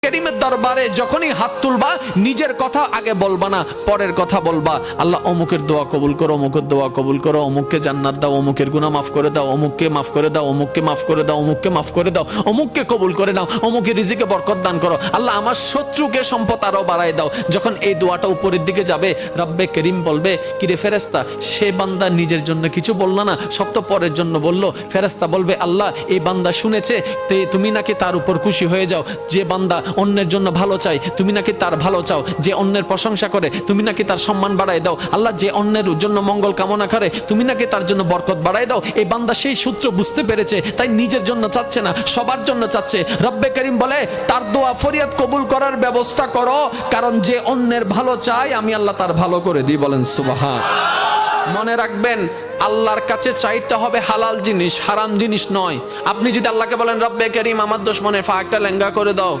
করিমের দরবারে যখনই হাত তুলবা নিজের কথা আগে বলবা না, পরের কথা বলবা। আল্লাহ অমুকের দোয়া কবুল করো, অমুকের দোয়া কবুল করো, অমুককে জান্নাত দাও, অমুকের গুনাহ মাফ করে দাও, অমুককে মাফ করে দাও, অমুককে মাফ করে দাও, অমুককে মাফ করে দাও, অমুককে কবুল করে নাও, অমুকের রিজিকে বরকত দান করো। আল্লাহ আমার শত্রুকে সম্পদ আরো বাড়ায় দাও। যখন এই দোয়াটা উপরের দিকে যাবে, রব্বে করিম বলবে, কিরে ফেরেশতা, সে বান্দা নিজের জন্য কিছু বলল না, সব তো পরের জন্য বলল। ফেরেশতা বলবে, আল্লাহ এই বান্দা শুনেছে, তুমি নাকি তার উপর খুশি হয়ে যাও। যে বান্দা অন্যের জন্য ভালো চায়, তুমি নাকি তার ভালো চাও। যে অন্যের প্রশংসা করে, তুমি নাকি তার সম্মান বাড়ায় দাও। আল্লাহ যে অন্যের জন্য মঙ্গল কামনা করে, তুমি নাকি তার জন্য বরকত বাড়ায় দাও। এই বান্দা সেই সূত্র বুঝতে পেরেছে, তাই নিজের জন্য চাচ্ছে না, সবার জন্য চাচ্ছে। রব্বে করিম বলে, তার দোয়া ফরিয়াদ কবুল করার ব্যবস্থা করো, কারণ যে অন্যের ভালো চায় আমি আল্লাহ তার ভালো করে দিই। বলেন সুবহান। মনে রাখবেন, আল্লাহর কাছে চাইতে হবে হালাল জিনিস, হারাম জিনিস নয়। আপনি যদি আল্লাহকে বলেন, রব্বে করিম আমার দুশমনের ফাঁকটা লেঙ্গা করে দাও,